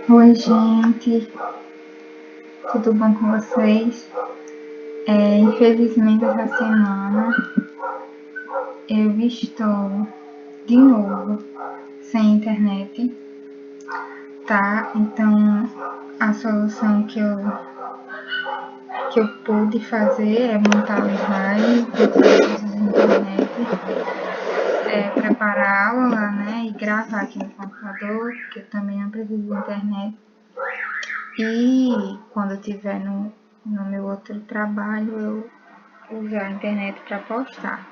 Oi, gente, tudo bom com vocês? Infelizmente, essa semana eu estou de novo sem internet, tá? Então, a solução que eu pude fazer é montar os slides, de internet, preparar a aula, né? E gravar aqui no computador, porque eu também não preciso de internet. E quando eu estiver no meu outro trabalho, eu usar a internet para postar.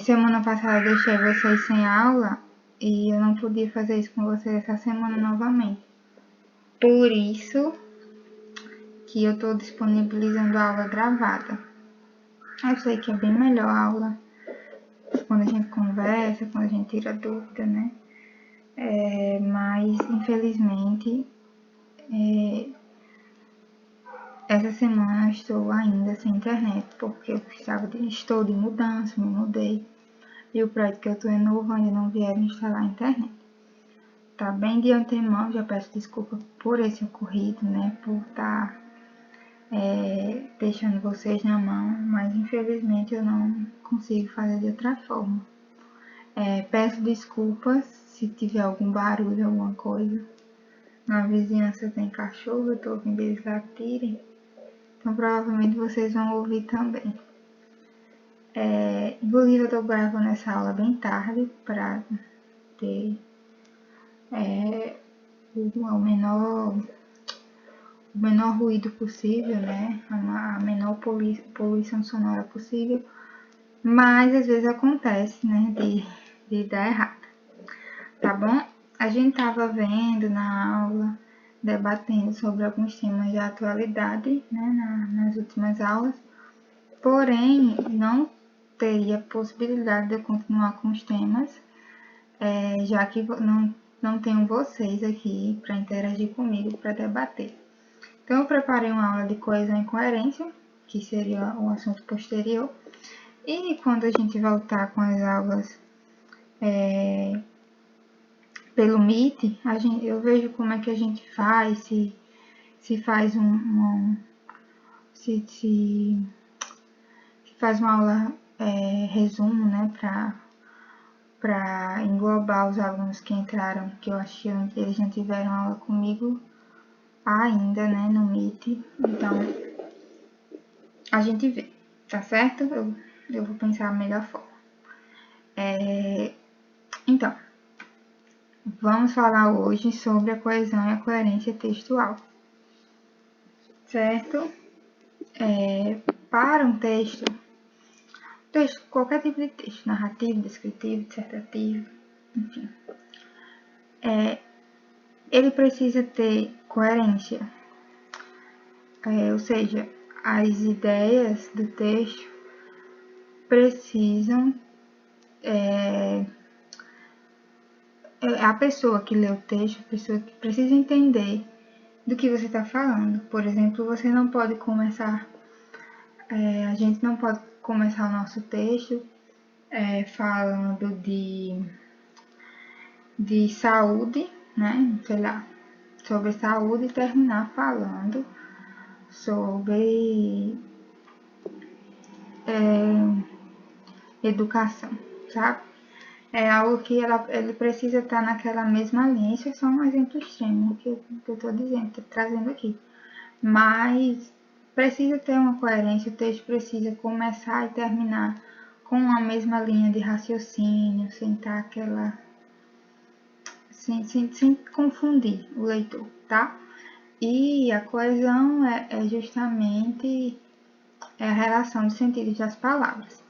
Semana passada eu deixei vocês sem aula e eu não podia fazer isso com vocês essa semana novamente. Por isso que eu estou disponibilizando a aula gravada. Eu sei que é bem melhor a aula quando a gente conversa, quando a gente tira dúvida, né? Mas infelizmente essa semana eu estou ainda sem internet, porque eu estou de mudança, me mudei. E o prédio que eu estou é novo, ainda não vieram instalar a internet. Tá bem de antemão, já peço desculpa por esse ocorrido, né? Por estar deixando vocês na mão, mas infelizmente eu não consigo fazer de outra forma. Peço desculpas se tiver algum barulho, alguma coisa. Na vizinhança tem cachorro, eu tô ouvindo eles latirem. Então provavelmente vocês vão ouvir também. Inclusive eu tô gravando essa aula bem tarde para ter o menor ruído possível, né? A menor poluição sonora possível. Mas às vezes acontece, né? De dar errado. Tá bom? A gente tava vendo na aula, debatendo sobre alguns temas de atualidade, né? Nas últimas aulas. Porém, não teria possibilidade de eu continuar com os temas, já que não tenho vocês aqui para interagir comigo, para debater. Então, eu preparei uma aula de coesão e coerência, que seria o assunto posterior. E quando a gente voltar com as aulas pelo Meet, eu vejo como é que a gente faz, se faz se faz uma aula resumo, né, para englobar os alunos que entraram, que eu acho que eles não tiveram aula comigo ainda, né, no Meet. Então, a gente vê, tá certo? Eu vou pensar a melhor forma. Então, vamos falar hoje sobre a coesão e a coerência textual, certo? Para um texto, qualquer tipo de texto, narrativo, descritivo, dissertativo, enfim, ele precisa ter coerência, ou seja, as ideias do texto precisam, a pessoa que lê o texto, a pessoa que precisa entender do que você está falando. Por exemplo, você não pode começar, a gente não pode começar o nosso texto falando de saúde, né? Sei lá, sobre saúde e terminar falando sobre educação, sabe? É algo que ele precisa estar naquela mesma linha. Isso é só um exemplo extremo que eu estou dizendo, tô trazendo aqui. Mas precisa ter uma coerência, o texto precisa começar e terminar com a mesma linha de raciocínio, sem estar aquela. Sem confundir o leitor, tá? E a coesão é justamente a relação dos sentidos das palavras.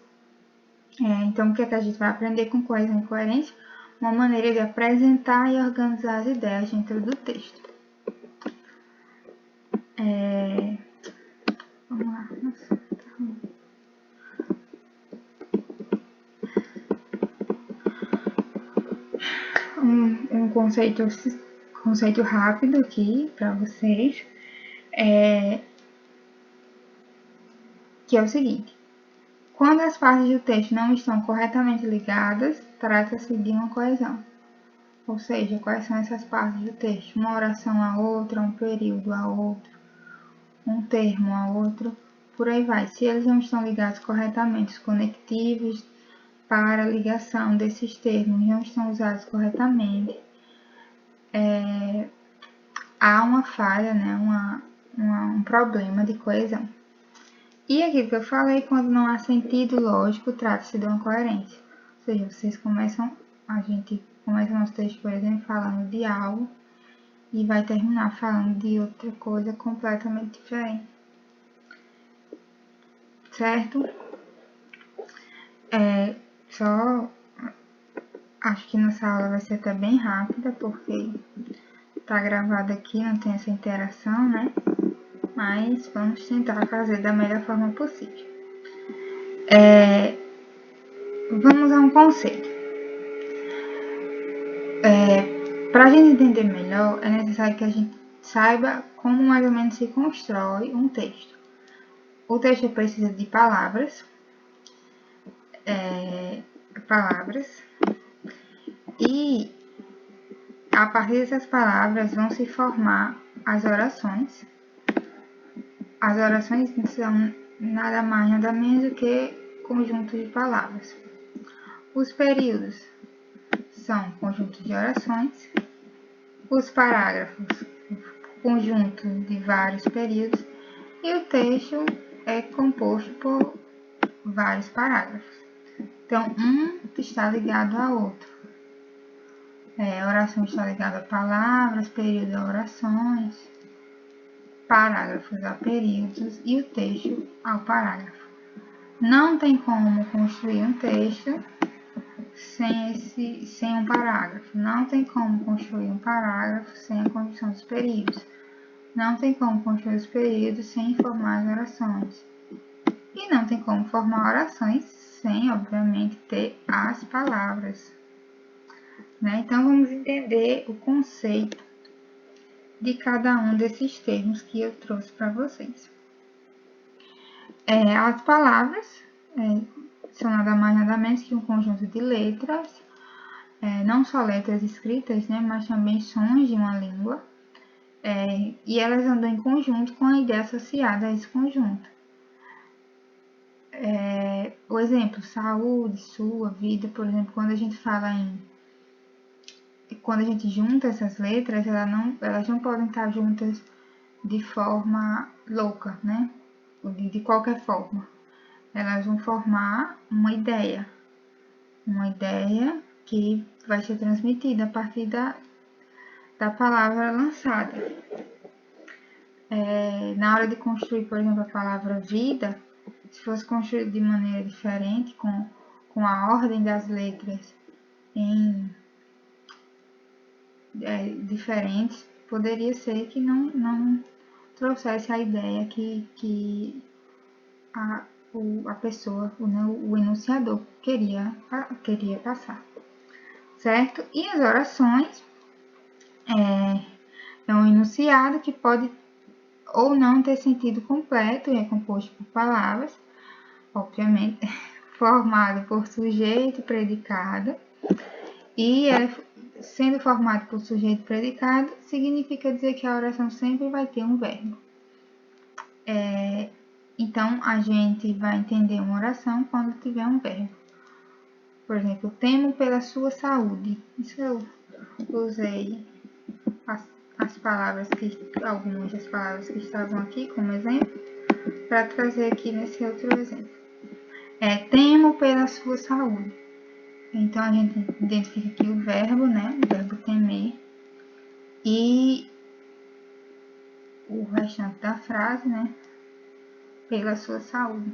Então, o que é que a gente vai aprender com coesão e coerência? Uma maneira de apresentar e organizar as ideias dentro do texto. Vamos lá. Nossa, tá ruim. Um conceito rápido aqui para vocês, que é o seguinte: quando as partes do texto não estão corretamente ligadas, trata-se de uma coesão. Ou seja, quais são essas partes do texto? Uma oração a outra, um período a outro, um termo a outro, por aí vai. Se eles não estão ligados corretamente, os conectivos para a ligação desses termos não estão usados corretamente, há uma falha, né? Um problema de coesão. E aquilo que eu falei, quando não há sentido lógico, trata-se de uma coerência. Ou seja, a gente começa nosso texto, por exemplo, falando de algo e vai terminar falando de outra coisa completamente diferente. Certo? Acho que nossa aula vai ser até bem rápida, porque tá gravado aqui, não tem essa interação, né? Mas vamos tentar fazer da melhor forma possível. Vamos a um conceito. Para a gente entender melhor, é necessário que a gente saiba como mais ou menos se constrói um texto. O texto precisa de palavras, e a partir dessas palavras vão se formar as orações. As orações são nada mais, nada menos do que conjunto de palavras. Os períodos são conjuntos de orações. Os parágrafos, conjunto de vários períodos. E o texto é composto por vários parágrafos. Então, um está ligado ao outro. A oração está ligada a palavras, período a orações, parágrafos a períodos e o texto ao parágrafo. Não tem como construir um texto sem um parágrafo. Não tem como construir um parágrafo sem a construção dos períodos. Não tem como construir os períodos sem formar as orações. E não tem como formar orações sem, obviamente, ter as palavras. Né? Então, vamos entender o conceito de cada um desses termos que eu trouxe para vocês. As palavras são nada mais nada menos que um conjunto de letras, não só letras escritas, né, mas também sons de uma língua, e elas andam em conjunto com a ideia associada a esse conjunto. O exemplo, saúde, sua, vida, por exemplo, quando a gente fala quando a gente junta essas letras, elas não podem estar juntas de forma louca, né? De qualquer forma. Elas vão formar uma ideia que vai ser transmitida a partir da palavra lançada. Na hora de construir, por exemplo, a palavra vida, se fosse construído de maneira diferente, com a ordem das letras diferentes, poderia ser que não trouxesse a ideia que a pessoa, o enunciador queria passar, certo? E as orações é um enunciado que pode ou não ter sentido completo e é composto por palavras, obviamente, formado por sujeito e predicado, e sendo formado por sujeito e predicado, significa dizer que a oração sempre vai ter um verbo. Então, a gente vai entender uma oração quando tiver um verbo. Por exemplo, temo pela sua saúde. Isso eu usei algumas das palavras que estavam aqui como exemplo, para trazer aqui nesse outro exemplo. Temo pela sua saúde. Então, a gente identifica aqui o verbo, né? O verbo temer. E o restante da frase, né? Pela sua saúde.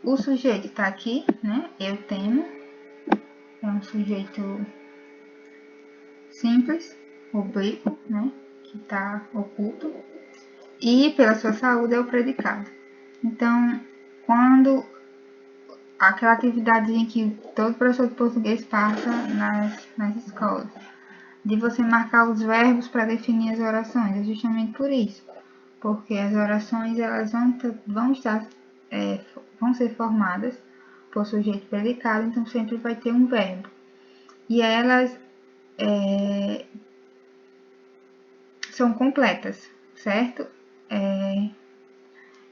O sujeito está aqui, né? Eu temo. É um sujeito simples, oblíquo, né? Que está oculto. E pela sua saúde é o predicado. Então, quando aquela atividade em que todo professor de português passa nas escolas, de você marcar os verbos para definir as orações, é justamente por isso, porque as orações elas vão ser formadas por sujeito predicado, então sempre vai ter um verbo. e elas são completas, certo?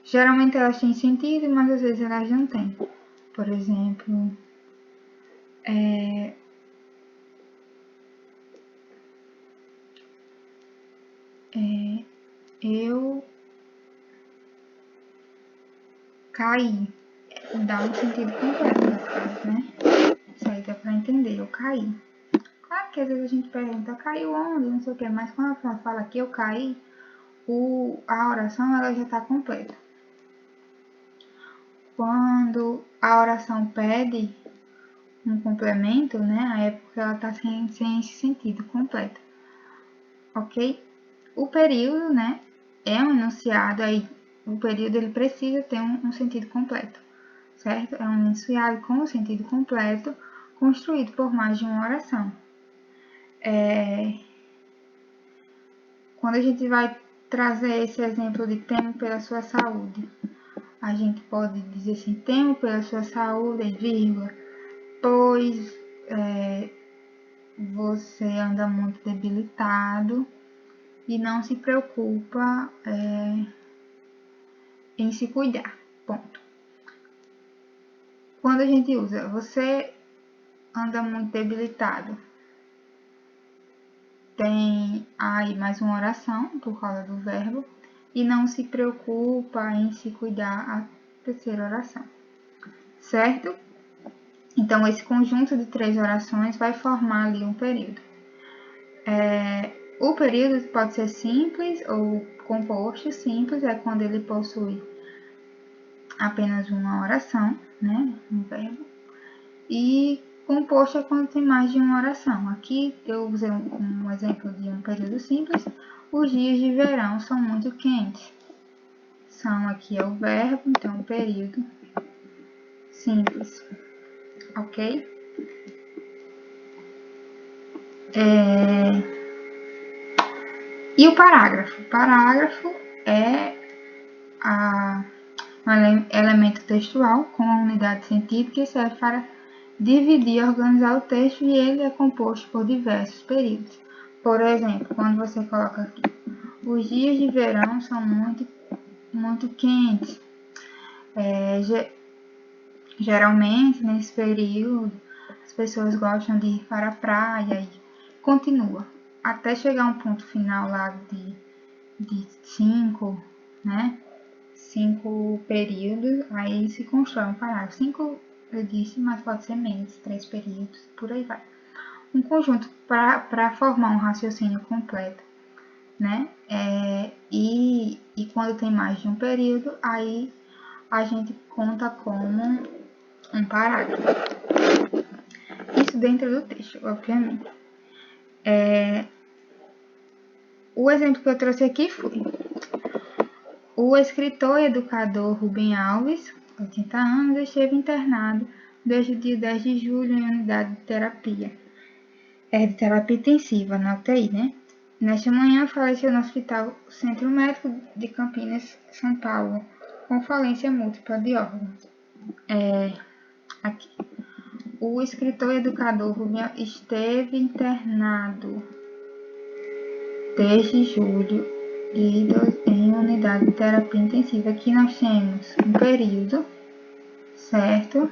Geralmente elas têm sentido, mas às vezes elas não têm. Por exemplo, eu caí. Dá um sentido completo das frases, né? Isso aí dá pra entender, eu caí. Claro que às vezes a gente pergunta, caiu onde? Não sei o que, mas quando a pessoa fala que eu caí, a oração ela já está completa. Quando a oração pede um complemento, né, aí é porque ela está sem esse sentido completo, ok? O período, né, é um enunciado, aí o período ele precisa ter um sentido completo, certo? É um enunciado com sentido completo, construído por mais de uma oração. Quando a gente vai trazer esse exemplo de temo pela sua saúde, a gente pode dizer assim, temo pela sua saúde, vírgula, pois você anda muito debilitado e não se preocupa em se cuidar, ponto. Quando a gente usa, você anda muito debilitado, tem aí mais uma oração por causa do verbo, e não se preocupa em se cuidar, a terceira oração, certo? Então, esse conjunto de 3 orações vai formar ali um período. O período pode ser simples ou composto. Simples é quando ele possui apenas uma oração, né, um verbo. E composto é quando tem mais de uma oração. Aqui eu usei um exemplo de um período simples. Os dias de verão são muito quentes. São aqui é o verbo, então período simples, ok? E o parágrafo? O parágrafo é um elemento textual com uma unidade de sentido que serve para dividir e organizar o texto, e ele é composto por diversos períodos. Por exemplo, quando você coloca aqui, os dias de verão são muito quentes. Geralmente, nesse período, as pessoas gostam de ir para a praia e continua. Até chegar a um ponto final lá de 5, né? 5 períodos, aí se constrói um parágrafo. 5 eu disse, mas pode ser menos, 3 períodos, por aí vai. Um conjunto para formar um raciocínio completo, né? E quando tem mais de um período, aí a gente conta como um parágrafo. Isso dentro do texto, obviamente. O exemplo que eu trouxe aqui foi: o escritor e educador Rubem Alves, 80 anos, esteve internado desde o dia 10 de julho em unidade de terapia. De terapia intensiva, na UTI, né? Nesta manhã faleceu no Hospital Centro Médico de Campinas, São Paulo, com falência múltipla de órgãos. Aqui. O escritor e educador Rubem esteve internado desde julho em unidade de terapia intensiva. Aqui nós temos um período, certo?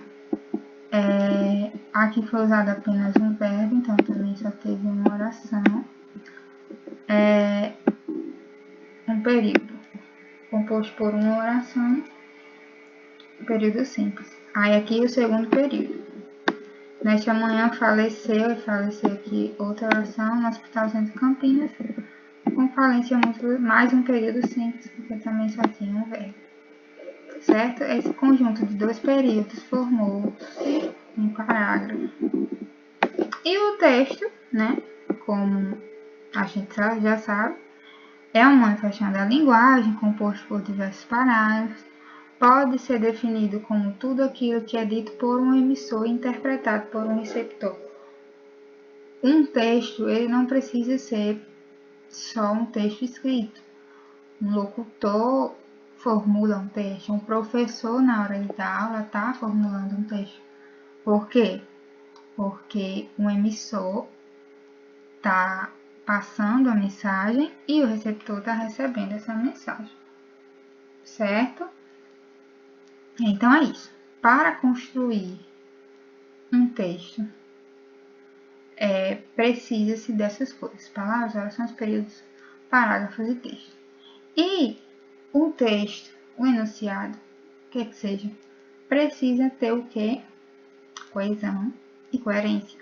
Aqui foi usado apenas um verbo, então também só teve uma oração. Um período composto por uma oração, período simples. Aí aqui o segundo período. Nesta manhã faleceu aqui outra oração no Hospital Centro Campinas, com falência múltipla, mais um período simples, porque também só tinha um verbo. Certo? Esse conjunto de 2 períodos formou-se um parágrafo. E o texto, né, como a gente já sabe, é uma manifestação da linguagem, composto por diversos parágrafos. Pode ser definido como tudo aquilo que é dito por um emissor e interpretado por um receptor. Um texto, ele não precisa ser só um texto escrito. Um locutor formula um texto, um professor na hora de dar aula está formulando um texto. Por quê? porque o emissor está passando a mensagem e o receptor está recebendo essa mensagem, certo? Então é isso. Para construir um texto, precisa-se dessas coisas: palavras, orações, períodos, parágrafos e texto. E o texto, o enunciado, quer que seja, precisa ter o quê? Coesão e coerência.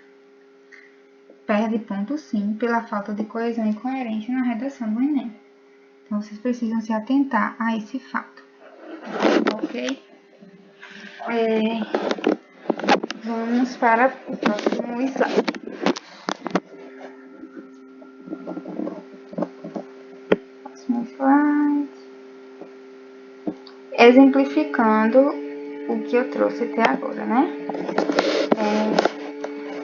Perde ponto sim pela falta de coesão e coerência na redação do Enem. Então vocês precisam se atentar a esse fato. Ok? Vamos para o próximo slide. Próximo slide. Exemplificando o que eu trouxe até agora, né?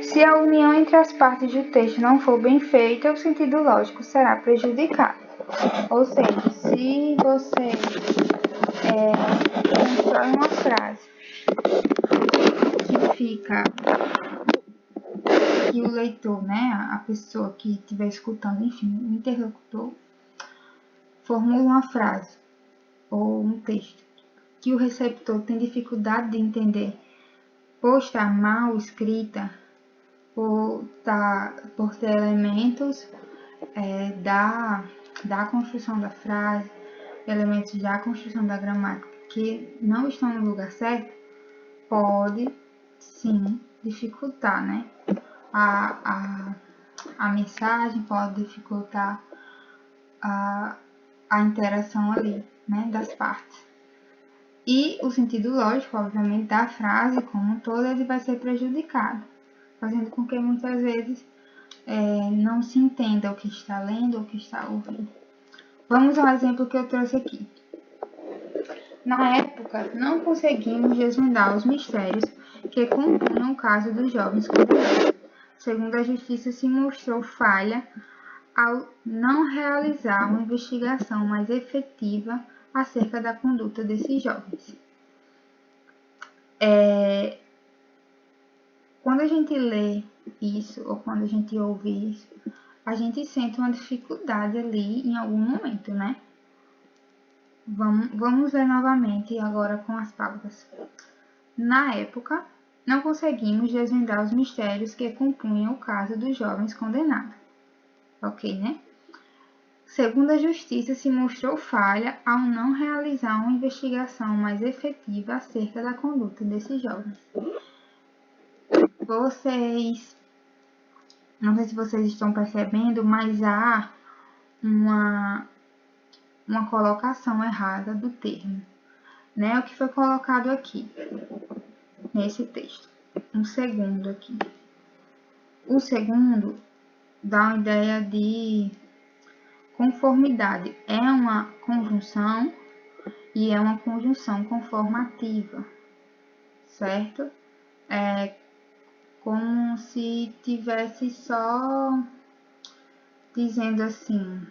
Se a união entre as partes do texto não for bem feita, o sentido lógico será prejudicado. Ou seja, se você constrói uma frase que o leitor, né, a pessoa que estiver escutando, enfim, o interlocutor, formula uma frase ou um texto que o receptor tem dificuldade de entender por estar mal escrita, por ter elementos da construção da frase, elementos da construção da gramática que não estão no lugar certo, pode sim dificultar, né? A mensagem, pode dificultar a interação ali, né, das partes. E o sentido lógico, obviamente, da frase como um todo, ele vai ser prejudicado, fazendo com que muitas vezes não se entenda o que está lendo ou o que está ouvindo. Vamos ao exemplo que eu trouxe aqui. Na época, não conseguimos desvendar os mistérios que compunham o caso dos jovens condenados. Segundo a Justiça, se mostrou falha ao não realizar uma investigação mais efetiva acerca da conduta desses jovens. Quando a gente lê isso, ou quando a gente ouve isso, a gente sente uma dificuldade ali em algum momento, né? Vamos ler novamente agora com as palavras. Na época, não conseguimos desvendar os mistérios que compunham o caso dos jovens condenados. Ok, né? Segundo a Justiça, se mostrou falha ao não realizar uma investigação mais efetiva acerca da conduta desses jovens. Não sei se vocês estão percebendo, mas há uma colocação errada do termo, né? O que foi colocado aqui, nesse texto. Um segundo aqui. O segundo dá uma ideia de conformidade. É uma conjunção e é uma conjunção conformativa, certo? É como se tivesse só dizendo assim.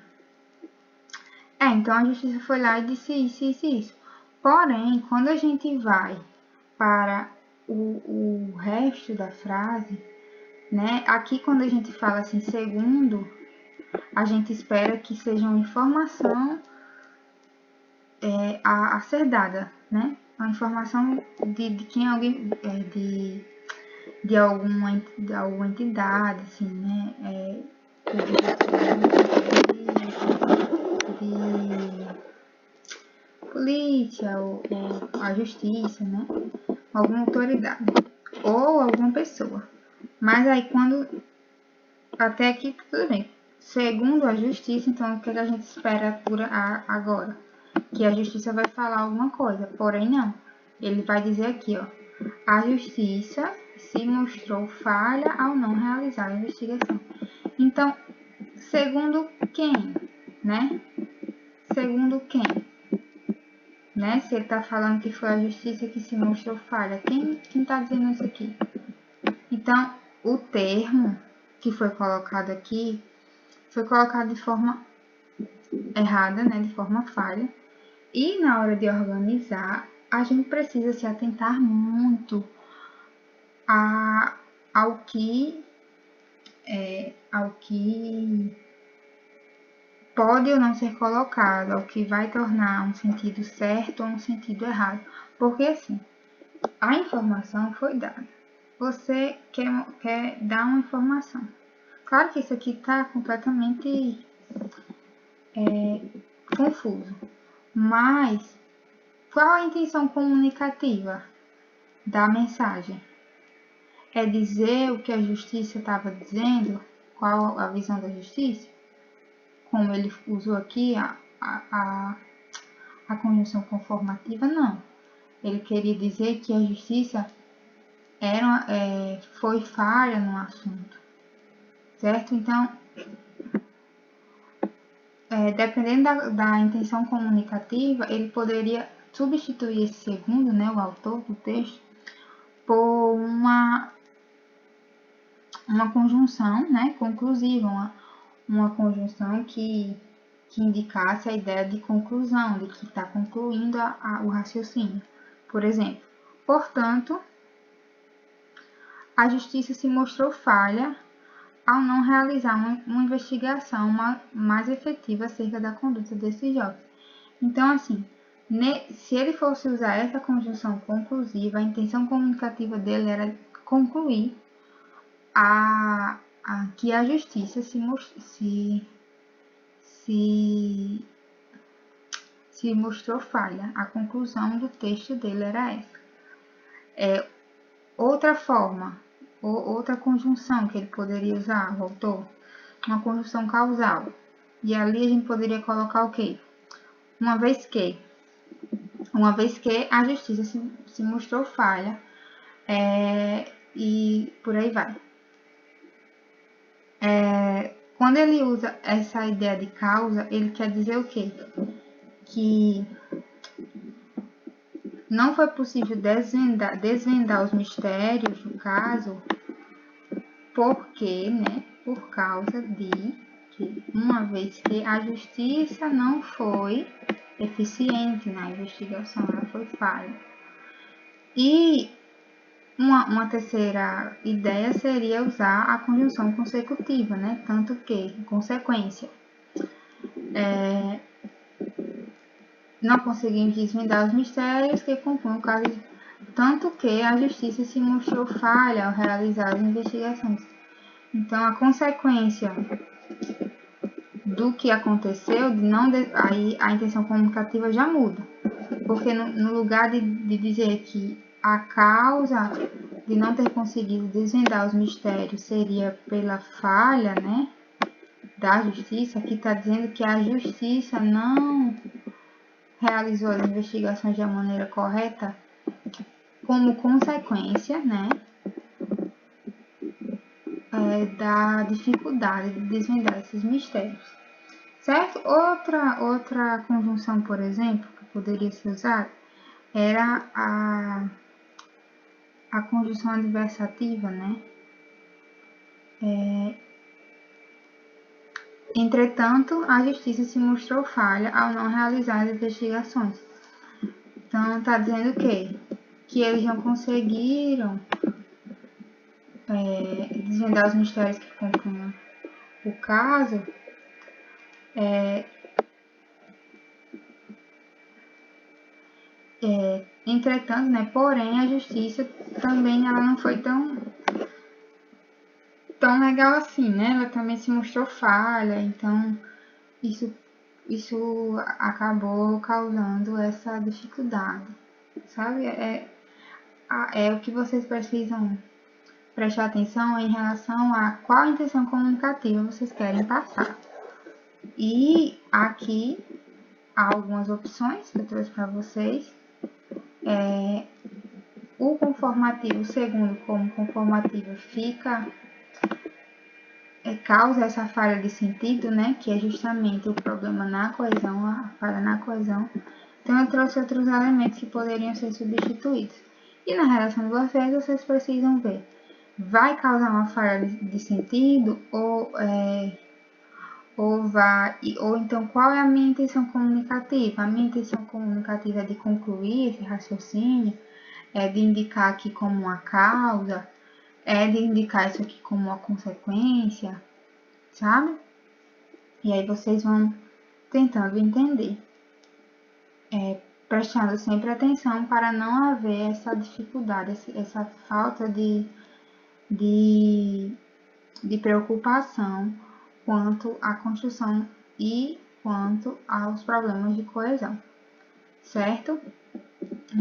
Então a justiça foi lá e disse isso, isso e isso. Porém, quando a gente vai para o resto da frase, né? Aqui quando a gente fala assim, segundo, a gente espera que seja uma informação a ser dada, né? Uma informação de quem alguém, de alguma entidade, assim, né? De polícia ou a justiça, né? Alguma autoridade ou alguma pessoa. Mas aí quando até aqui tudo bem. Segundo a justiça, então o que a gente espera por agora? Que a justiça vai falar alguma coisa, porém não. Ele vai dizer aqui, ó, a justiça se mostrou falha ao não realizar a investigação. Então, segundo quem, né? Segundo quem? Né? Se ele tá falando que foi a justiça que se mostrou falha, quem tá dizendo isso aqui? Então, o termo que foi colocado aqui foi colocado de forma errada, né? De forma falha. E na hora de organizar, a gente precisa se atentar muito ao que pode ou não ser colocado, ao que vai tornar um sentido certo ou um sentido errado. Porque assim, a informação foi dada. Você quer dar uma informação. Claro que isso aqui está completamente confuso. Mas qual a intenção comunicativa da mensagem? É dizer o que a justiça estava dizendo? Qual a visão da justiça? Como ele usou aqui a conjunção conformativa, não. Ele queria dizer que a justiça foi falha no assunto, certo? Então, dependendo da intenção comunicativa, ele poderia substituir esse segundo, né, o autor do texto, por uma conjunção, né, conclusiva, uma conjunção que indicasse a ideia de conclusão, de que está concluindo o raciocínio. Por exemplo, portanto, a justiça se mostrou falha ao não realizar uma investigação mais efetiva acerca da conduta desses jovens. Então, assim, se ele fosse usar essa conjunção conclusiva, a intenção comunicativa dele era concluir que a justiça se mostrou falha. A conclusão do texto dele era essa. Outra forma, outra conjunção que ele poderia usar, o autor, uma conjunção causal. E ali a gente poderia colocar o quê? Uma vez que a justiça se mostrou falha, e por aí vai. Quando ele usa essa ideia de causa, ele quer dizer o quê? Que não foi possível desvendar os mistérios do caso, porque, né, por causa de que, uma vez que a justiça não foi eficiente na investigação, ela foi falha. E uma terceira ideia seria usar a conjunção consecutiva, né? Tanto que, consequência, não conseguimos desvendar os mistérios que compõem o caso, tanto que a justiça se mostrou falha ao realizar as investigações. Então, a consequência do que aconteceu, aí a intenção comunicativa já muda. Porque no lugar de dizer que a causa de não ter conseguido desvendar os mistérios seria pela falha, né, da justiça, aqui está dizendo que a justiça não realizou as investigações da maneira correta como consequência, né, da dificuldade de desvendar esses mistérios, certo? Outra conjunção, por exemplo, que poderia ser usada era a conjunção adversativa, né? Entretanto, a justiça se mostrou falha ao não realizar as investigações. Então, está dizendo o quê? Que eles não conseguiram desvendar os mistérios que compunham o caso, entretanto, né, porém, a justiça também ela não foi tão legal assim, né? Ela também se mostrou falha, então isso acabou causando essa dificuldade, sabe? É o que vocês precisam prestar atenção em relação a qual intenção comunicativa vocês querem passar. E aqui há algumas opções que eu trouxe para vocês. O conformativo, segundo como conformativo, causa essa falha de sentido, né? Que é justamente o problema na coesão, a falha na coesão. Então, eu trouxe outros elementos que poderiam ser substituídos. E na relação de vocês precisam ver. Vai causar uma falha de sentido ou então qual é a minha intenção comunicativa? A minha intenção comunicativa é de concluir esse raciocínio, de indicar aqui como uma causa, de indicar isso aqui como uma consequência, sabe? E aí vocês vão tentando entender, prestando sempre atenção para não haver essa dificuldade, essa falta de preocupação quanto à construção e quanto aos problemas de coesão, certo?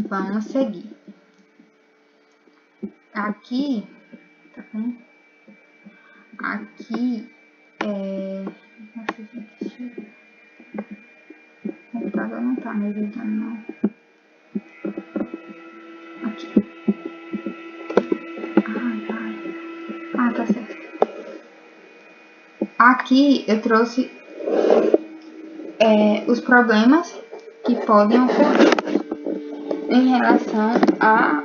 Vamos seguir. Aqui, tá bom? Aqui o computador não tá me ajudando, não. Aqui. Tá certo. Aqui eu trouxe os problemas que podem ocorrer em relação à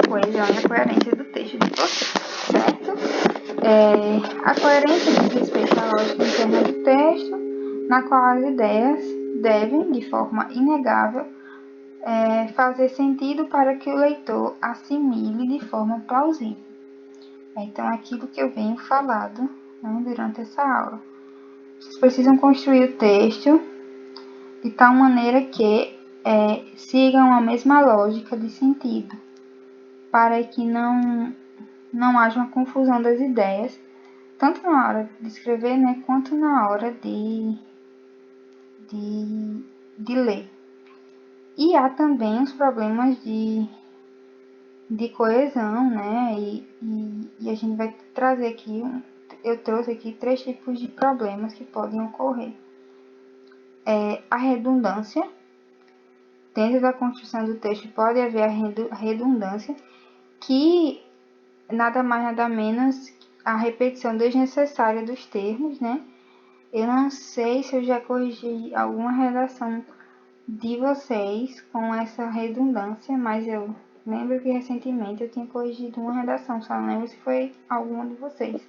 coesão e a coerência do texto de vocês, certo? A coerência diz respeito à lógica interna do texto, na qual as ideias devem, de forma inegável, fazer sentido para que o leitor assimile de forma plausível. Então, aquilo que eu venho falando, né, durante essa aula. Vocês precisam construir o texto de tal maneira que sigam a mesma lógica de sentido, para que não haja uma confusão das ideias, tanto na hora de escrever, né, quanto na hora de ler. E há também os problemas de coesão, né, e a gente vai trazer aqui, eu trouxe aqui 3 tipos de problemas que podem ocorrer. A redundância. Dentro da construção do texto pode haver a redundância, que nada mais nada menos a repetição desnecessária dos termos, né? Eu não sei se eu já corrigi alguma redação de vocês com essa redundância, mas eu lembro que recentemente eu tinha corrigido uma redação, só não lembro se foi alguma de vocês,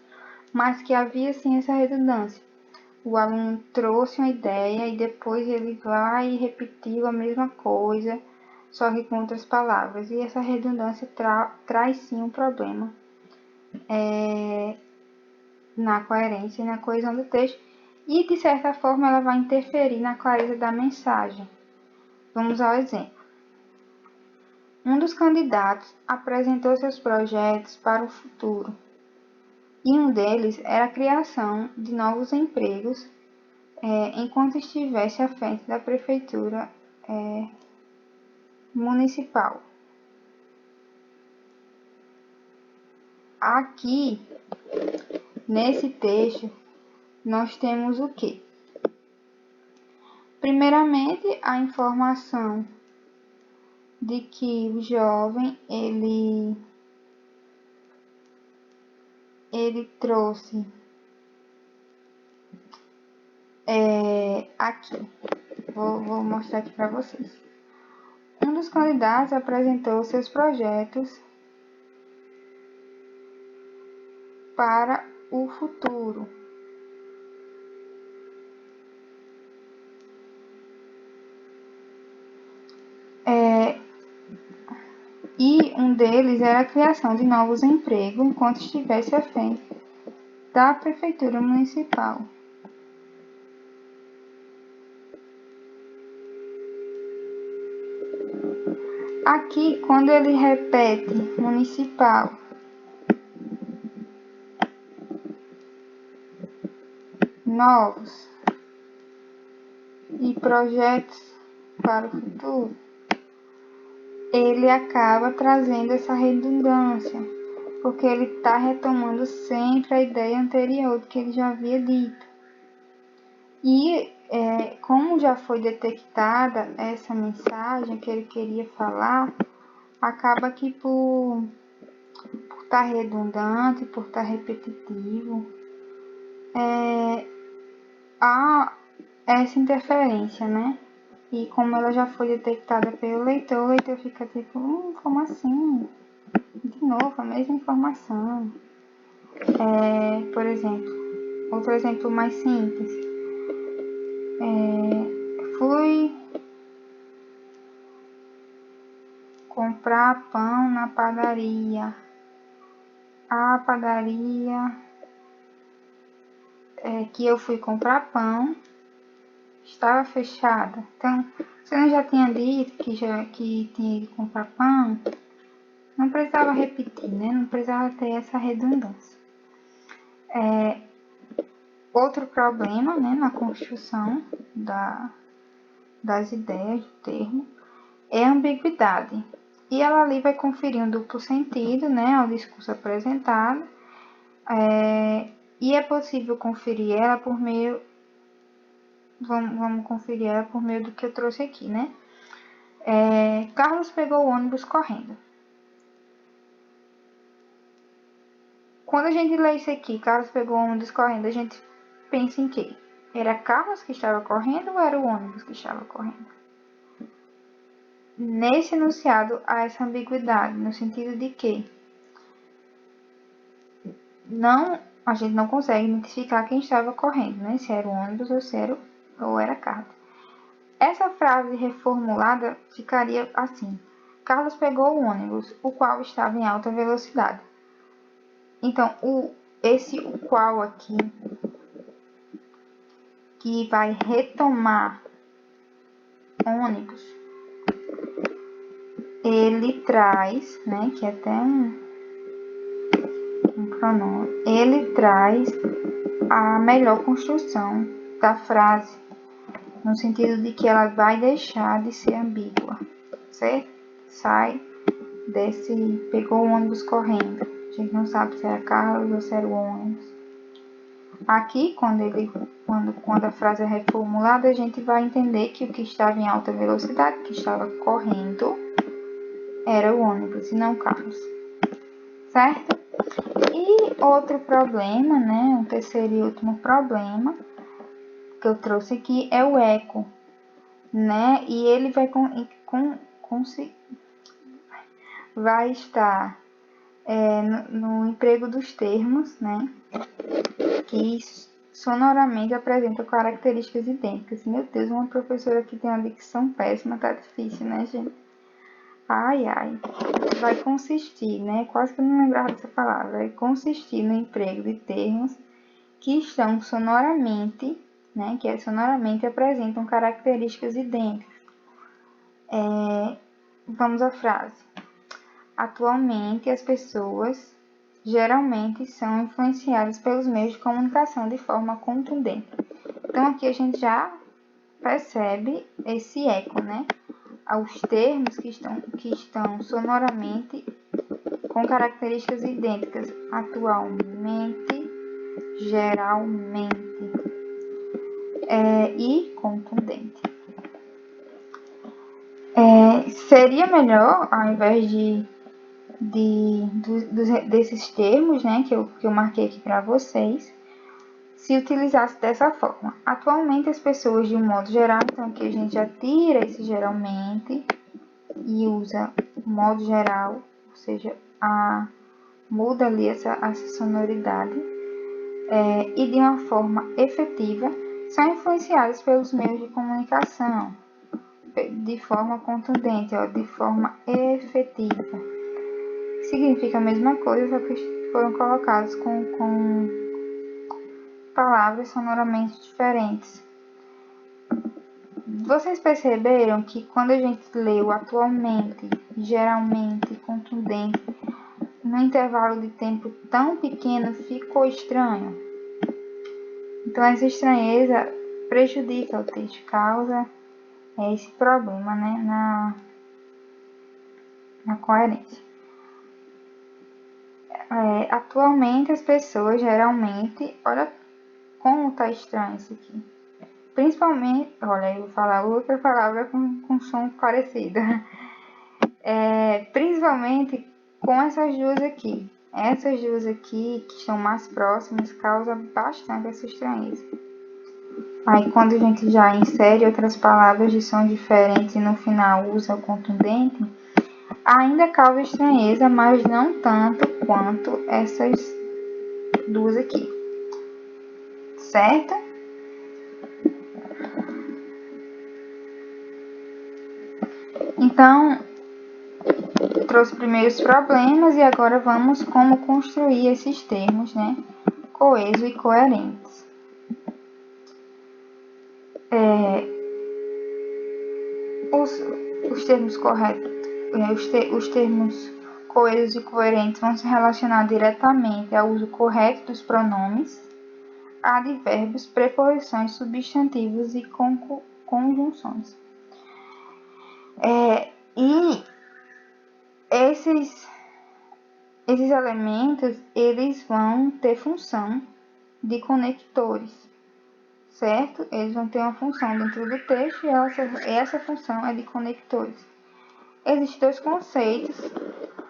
mas que havia sim essa redundância. O aluno trouxe uma ideia e depois ele vai e repetiu a mesma coisa, só que com outras palavras. E essa redundância traz sim um problema na coerência e na coesão do texto. E, de certa forma, ela vai interferir na clareza da mensagem. Vamos ao exemplo. Um dos candidatos apresentou seus projetos para o futuro. E um deles era a criação de novos empregos enquanto estivesse à frente da prefeitura municipal. Aqui, nesse texto, nós temos o quê? Primeiramente, a informação de que o jovem, ele trouxe aqui, vou mostrar aqui para vocês. Um dos candidatos apresentou seus projetos para o futuro. E um deles era a criação de novos empregos enquanto estivesse à frente da prefeitura municipal. Aqui, quando ele repete municipal, novos e projetos para o futuro, ele acaba trazendo essa redundância, porque ele está retomando sempre a ideia anterior que ele já havia dito. E como já foi detectada essa mensagem que ele queria falar, acaba que por estar redundante, por estar repetitivo, há essa interferência, né? E como ela já foi detectada pelo leitor, o leitor fica tipo, como assim? De novo, a mesma informação. Por exemplo, outro exemplo mais simples. Fui comprar pão na padaria. a padaria que eu fui comprar pão estava fechada. Então, se eu já tinha dito que tinha ido comprar pão, não precisava repetir, né? Não precisava ter essa redundância. Outro problema, né, na construção das ideias do termo é a ambiguidade. E ela ali vai conferir um duplo sentido, né, ao discurso apresentado. E é possível conferir ela por meio... Vamos conferir ela por meio do que eu trouxe aqui, né? Carlos pegou o ônibus correndo. Quando a gente lê isso aqui, Carlos pegou o ônibus correndo, a gente pensa em quê? Era Carlos que estava correndo ou era o ônibus que estava correndo? Nesse enunciado há essa ambiguidade, no sentido de que a gente não consegue identificar quem estava correndo, né? Se era o ônibus ou era Carlos. Essa frase reformulada ficaria assim: Carlos pegou o ônibus, o qual estava em alta velocidade. Então, o qual aqui, que vai retomar ônibus, ele traz, né, que é até um pronome, ele traz a melhor construção da frase, no sentido de que ela vai deixar de ser ambígua, certo? Sai desse, pegou o ônibus correndo, a gente não sabe se era Carlos ou se era o ônibus. Aqui, quando a frase é reformulada, a gente vai entender que o que estava em alta velocidade, que estava correndo, era o ônibus e não Carlos, certo? E outro problema, né, um terceiro e último problema que eu trouxe aqui é o eco, né, e ele vai estar no emprego dos termos, né, que sonoramente apresentam características idênticas. Meu Deus, uma professora que tem uma dicção péssima, tá difícil, né, gente? Ai, vai consistir, né, quase que eu não lembrava dessa palavra, vai consistir no emprego de termos que estão sonoramente, né, que sonoramente apresentam características idênticas. Vamos à frase. Atualmente, as pessoas geralmente são influenciadas pelos meios de comunicação de forma contundente. Então, aqui a gente já percebe esse eco, né? Aos termos que estão sonoramente com características idênticas. Atualmente, geralmente e contundente. Seria melhor, ao invés desses termos, né, que eu marquei aqui para vocês, se utilizasse dessa forma. Atualmente, as pessoas, de um modo geral, então aqui a gente já tira esse geralmente e usa o modo geral, ou seja, muda ali essa sonoridade, e de uma forma efetiva, são influenciadas pelos meios de comunicação, de forma contundente, de forma efetiva. Significa a mesma coisa, só que foram colocados com palavras sonoramente diferentes. Vocês perceberam que quando a gente leu atualmente, geralmente, contundente, no intervalo de tempo tão pequeno, ficou estranho? Então, essa estranheza prejudica o texto, causa esse problema, né, na coerência. Atualmente, as pessoas geralmente... Olha como tá estranho isso aqui. Principalmente... Olha, eu vou falar outra palavra com som parecido. Principalmente com essas duas aqui. Essas duas aqui, que estão mais próximas, causam bastante essa estranheza. Aí, quando a gente já insere outras palavras de som diferentes e no final usa o contundente, ainda causa estranheza, mas não tanto quanto essas duas aqui, certo? Então, trouxe primeiro os problemas e agora vamos como construir esses termos, né? Coeso e coerentes. Os termos corretos, os termos coesos e coerentes vão se relacionar diretamente ao uso correto dos pronomes, advérbios, preposições, substantivos e conjunções. E esses elementos, eles vão ter função de conectores, certo? Eles vão ter uma função dentro do texto e essa função é de conectores. Existem dois conceitos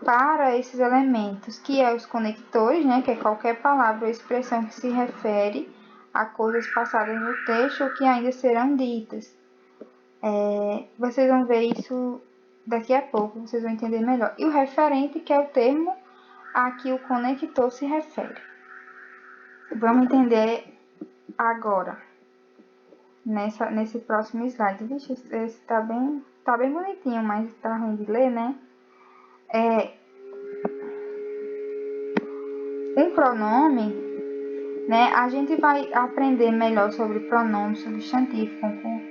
para esses elementos, que é os conectores, né, que é qualquer palavra ou expressão que se refere a coisas passadas no texto ou que ainda serão ditas. Vocês vão ver isso daqui a pouco, vocês vão entender melhor. E o referente, que é o termo a que o conector se refere. Vamos entender agora, nesse próximo slide. Vixe, esse tá bem bonitinho, mas tá ruim de ler, né? Um pronome, né? A gente vai aprender melhor sobre pronome, substantivo,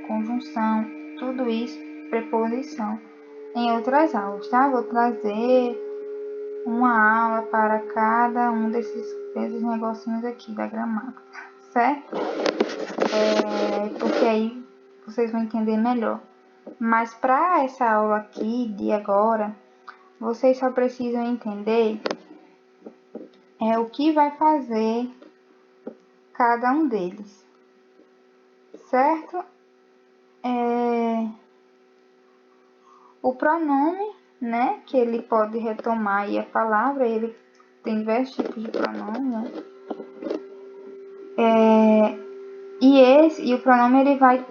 conjunção, tudo isso, preposição, em outras aulas, tá? Vou trazer uma aula para cada um desses negocinhos aqui da gramática, certo? Porque aí vocês vão entender melhor. Mas para essa aula aqui de agora, vocês só precisam entender o que vai fazer cada um deles, certo? O pronome, né, que ele pode retomar aí a palavra, ele tem diversos tipos de pronome, né? E o pronome ele vai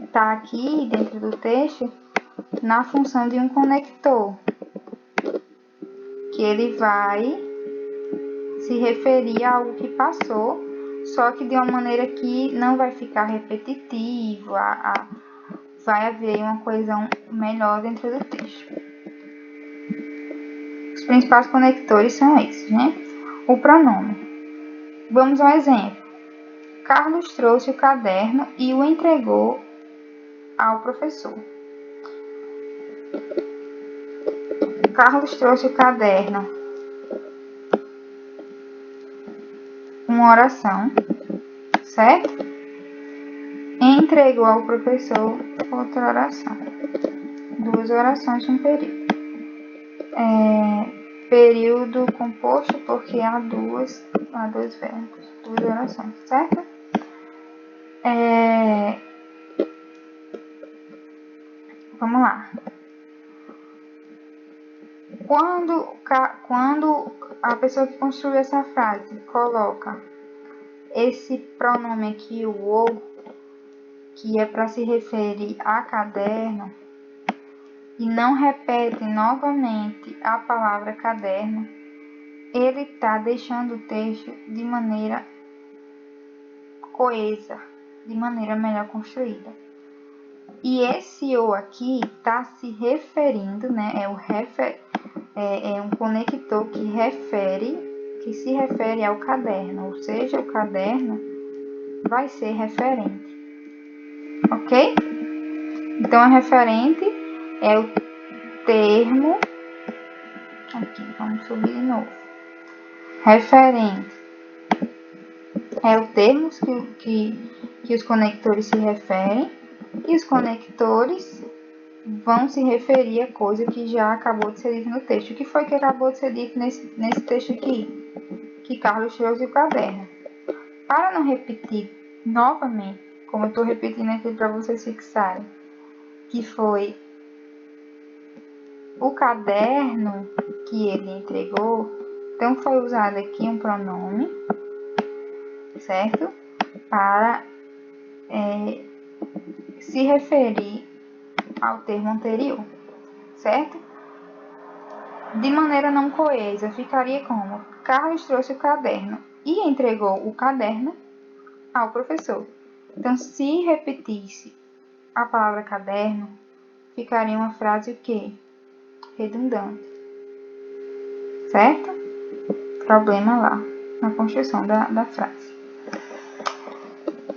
estar aqui dentro do texto na função de um conector, que ele vai se referir a algo que passou, só que de uma maneira que não vai ficar repetitivo, vai haver uma coesão melhor dentro do texto. Os principais conectores são esses, né? O pronome. Vamos ao exemplo. Carlos trouxe o caderno e o entregou ao professor. Carlos trouxe o caderno. Uma oração, certo? Entregou ao professor outra oração. Duas orações, um período. Período composto porque há dois verbos, duas orações, certo? Vamos lá. Quando a pessoa que construiu essa frase coloca esse pronome aqui, o ou, que é para se referir a caderno, e não repete novamente a palavra caderno, ele está deixando o texto de maneira coesa, de maneira melhor construída. E esse ou aqui está se referindo, né? É um conector que se refere ao caderno, ou seja, o caderno vai ser referente, ok? Então, a referente é o termo, aqui, vamos subir de novo. Referente é o termo que os conectores se referem, e os conectores vão se referir a coisa que já acabou de ser dita no texto. O que foi que acabou de ser dito nesse texto aqui? Que Carlos trouxe o caderno. Para não repetir novamente, como eu estou repetindo aqui para vocês fixarem, que foi o caderno que ele entregou, então foi usado aqui um pronome, certo? Para se referir ao termo anterior, certo? De maneira não coesa, ficaria como: Carlos trouxe o caderno e entregou o caderno ao professor. Então, se repetisse a palavra caderno, ficaria uma frase o quê? redundante, certo? Problema lá na construção da frase.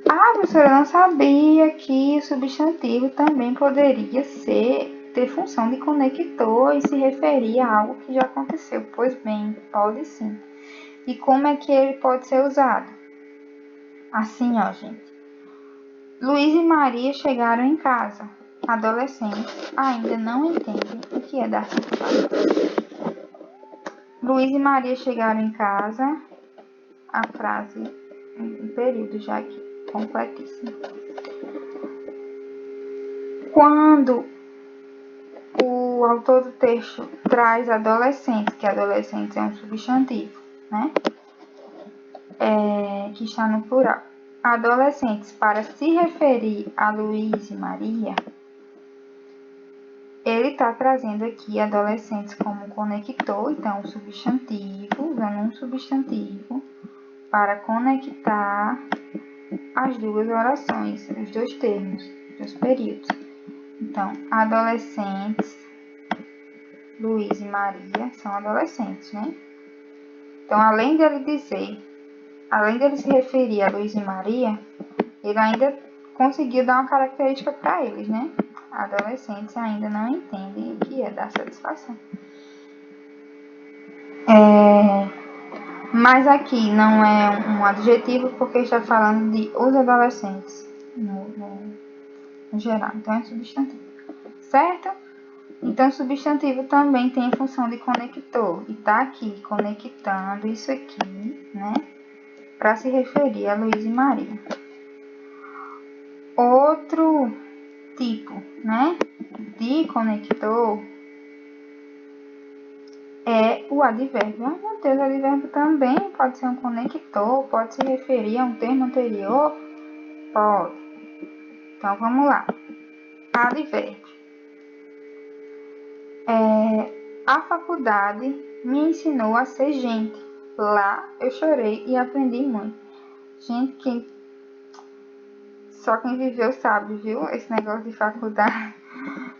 A professora não sabia que o substantivo também poderia ter função de conector e se referir a algo que já aconteceu. Pois bem, pode sim. E como é que ele pode ser usado? Assim, ó, gente. Luiz e Maria chegaram em casa. Adolescentes ainda não entendem o que é dar satisfação. Luiz e Maria chegaram em casa. A frase em período já aqui, completíssimo. Quando o autor do texto traz adolescentes, que adolescentes é um substantivo, né? Que está no plural. Adolescentes, para se referir a Luiz e Maria, ele está trazendo aqui adolescentes como conector, então substantivo, usando um substantivo para conectar as duas orações, os dois termos, os dois períodos. Então, adolescentes, Luiz e Maria são adolescentes, né? Então, além dele se referir a Luiz e Maria, ele ainda conseguiu dar uma característica para eles, né? Adolescentes ainda não entendem o que é dar satisfação. Mas aqui não é um adjetivo porque está falando de os adolescentes no geral. Então é substantivo, certo? Então substantivo também tem a função de conector e tá aqui conectando isso aqui, né? Para se referir a Luiz e Maria. Outro tipo, né, de conector é o advérbio. Ah, meu Deus, o advérbio também pode ser um conector, pode se referir a um termo anterior? Pode. Então, vamos lá. Advérbio. A faculdade me ensinou a ser gente. Lá eu chorei e aprendi muito. Gente, só quem viveu sabe, viu? Esse negócio de faculdade.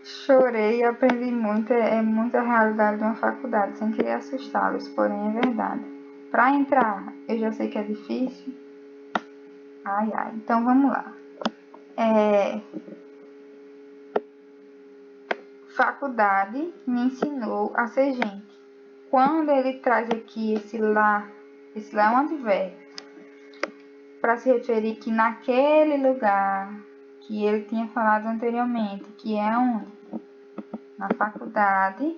Chorei e aprendi muito. É muita realidade de uma faculdade, sem querer assustá-los, porém é verdade. Para entrar, eu já sei que é difícil. Ai. Então vamos lá. Faculdade me ensinou a ser gente. Quando ele traz aqui esse lá é um advérbio. Para se referir que naquele lugar que ele tinha falado anteriormente, que é onde? Na faculdade,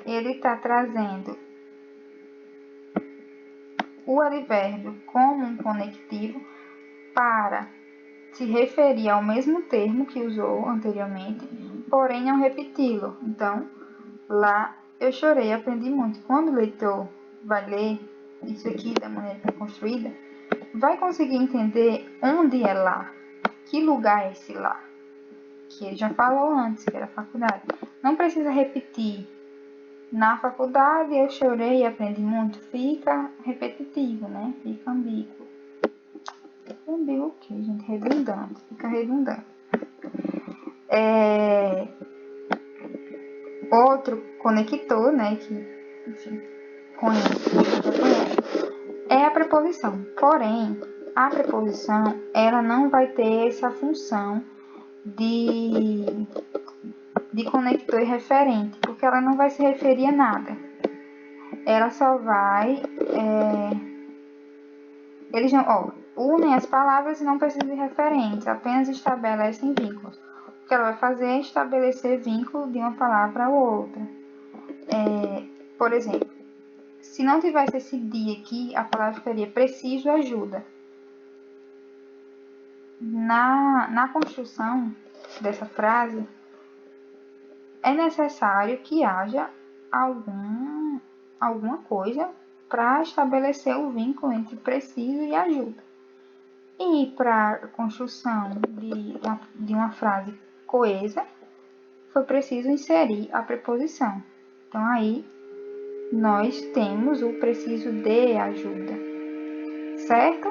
ele está trazendo o advérbio como um conectivo para se referir ao mesmo termo que usou anteriormente, porém não repeti-lo. Então, lá eu chorei e aprendi muito. Quando o leitor vai ler isso aqui da maneira que é construída, vai conseguir entender onde é lá, que lugar é esse lá, que ele já falou antes, que era a faculdade. Não precisa repetir. Na faculdade eu chorei e aprendi muito. Fica repetitivo, né? Fica ambíguo. Ambíguo o quê, gente? Redundante. Fica redundante. Outro conector, né? Que, enfim, é a preposição. Porém, a preposição, ela não vai ter essa função de conector e referente, porque ela não vai se referir a nada. Ela só vai... eles não, unem as palavras e não precisam de referentes, apenas estabelecem vínculos. O que ela vai fazer é estabelecer vínculo de uma palavra a outra. Por exemplo, se não tivesse esse de aqui, a palavra ficaria preciso ajuda. Na construção dessa frase, é necessário que haja alguma coisa para estabelecer o vínculo entre preciso e ajuda. E para a construção de uma frase coesa, foi preciso inserir a preposição. Então, aí, nós temos o preciso de ajuda, certo?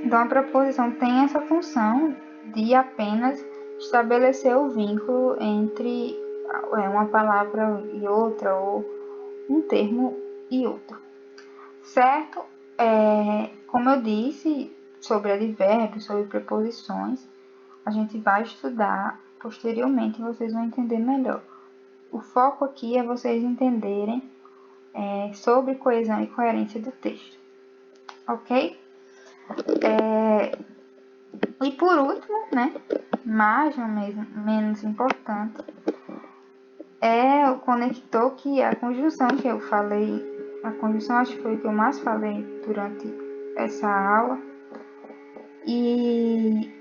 Então, a preposição tem essa função de apenas estabelecer o vínculo entre uma palavra e outra, ou um termo e outro, certo? Como eu disse, sobre advérbios, sobre preposições, a gente vai estudar posteriormente e vocês vão entender melhor. O foco aqui é vocês entenderem sobre coesão e coerência do texto, ok? E por último, né, mas não menos importante, é o conector, que é a conjunção que eu falei. A conjunção acho que foi o que eu mais falei durante essa aula. E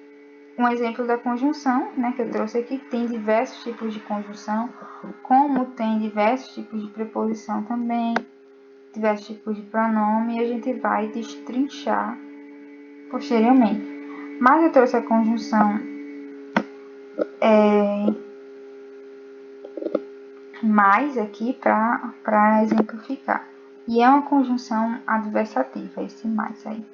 um exemplo da conjunção, né, que eu trouxe aqui, tem diversos tipos de conjunção, como tem diversos tipos de preposição também, diversos tipos de pronome, e a gente vai destrinchar posteriormente. Mas eu trouxe a conjunção mais aqui para exemplificar. E é uma conjunção adversativa, esse mais aí.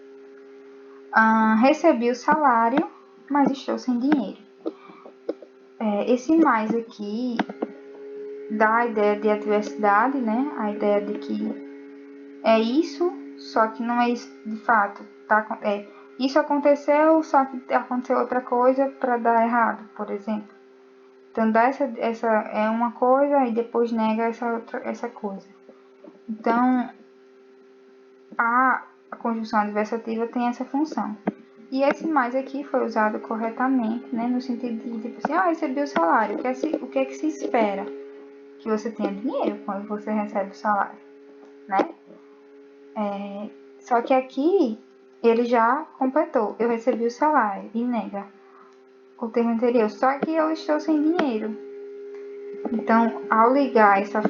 Recebi o salário, mas estou sem dinheiro. Esse mais aqui dá a ideia de adversidade, né? A ideia de que é isso, só que não é isso de fato. Isso aconteceu, só que aconteceu outra coisa para dar errado, por exemplo. Então, dá essa é uma coisa e depois nega essa coisa. Então, a conjunção adversativa tem essa função. E esse mais aqui foi usado corretamente, né? No sentido de, tipo assim, recebi o salário. O que é que se espera? Que você tenha dinheiro quando você recebe o salário, né? Só que aqui, ele já completou. Eu recebi o salário e nega o termo anterior. Só que eu estou sem dinheiro. Então, ao ligar essa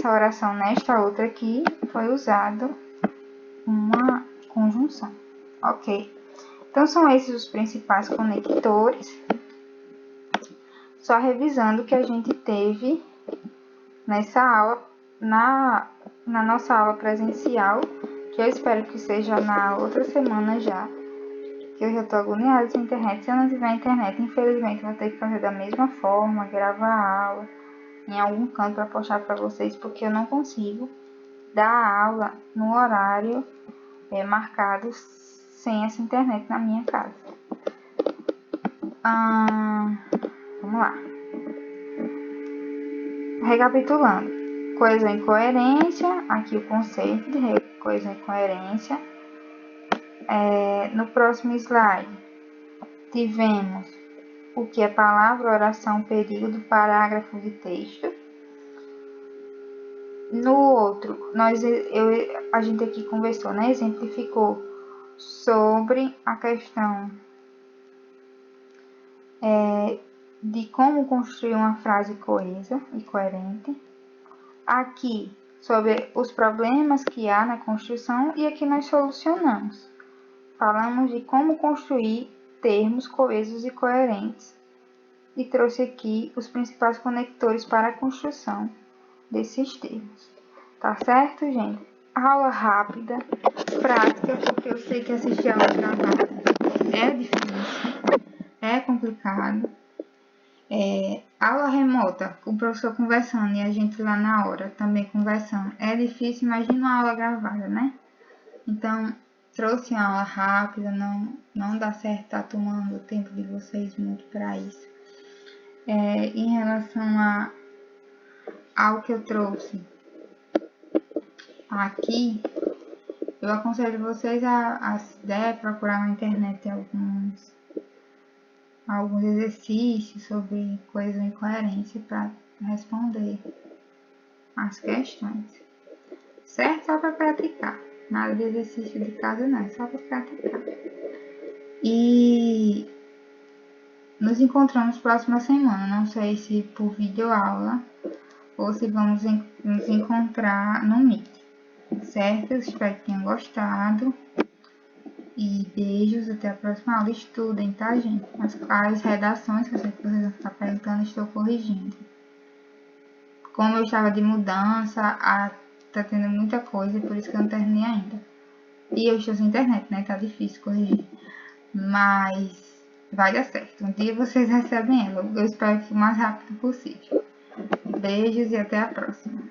oração nesta outra aqui, foi usado uma conjunção, ok? Então, são esses os principais conectores. Só revisando o que a gente teve nessa aula, na nossa aula presencial, que eu espero que seja na outra semana já, que eu já tô agoniada sem internet. Se eu não tiver internet, infelizmente, eu vou ter que fazer da mesma forma, gravar a aula em algum canto para postar para vocês, porque eu não consigo dar a aula no horário marcado sem essa internet na minha casa. Vamos lá. Recapitulando. Coesão e coerência. Aqui o conceito de coesão e coerência. No próximo slide, tivemos o que é palavra, oração, período, parágrafo de texto. No outro, a gente aqui conversou, né? Exemplificou sobre a questão de como construir uma frase coesa e coerente. Aqui, sobre os problemas que há na construção, e aqui nós solucionamos. Falamos de como construir termos coesos e coerentes. E trouxe aqui os principais conectores para a construção desses termos. Tá certo, gente? Aula rápida, prática, porque eu sei que assistir aula gravada é difícil, é complicado. Aula remota, com o professor conversando e a gente lá na hora também conversando, é difícil, imagina uma aula gravada, né? Então, trouxe uma aula rápida, não dá certo estar tomando o tempo de vocês muito para isso. Em relação ao que eu trouxe aqui, eu aconselho vocês a procurar na internet alguns exercícios sobre coesão e coerência para responder as questões. Certo? Só para praticar. Nada de exercício de casa não, é só para praticar. E nos encontramos próxima semana. Não sei se por videoaula ou se vamos nos encontrar no Meet. Certo? Espero que tenham gostado. E beijos, até a próxima aula. Estudem, tá, gente? As redações que eu sei que vocês vão estar perguntando, estou corrigindo. Como eu estava de mudança, tá tendo muita coisa, por isso que eu não terminei ainda. E eu estou sem internet, né? Tá difícil corrigir. Mas vai dar certo. Um dia vocês recebem ela. Eu espero que o mais rápido possível. Beijos e até a próxima.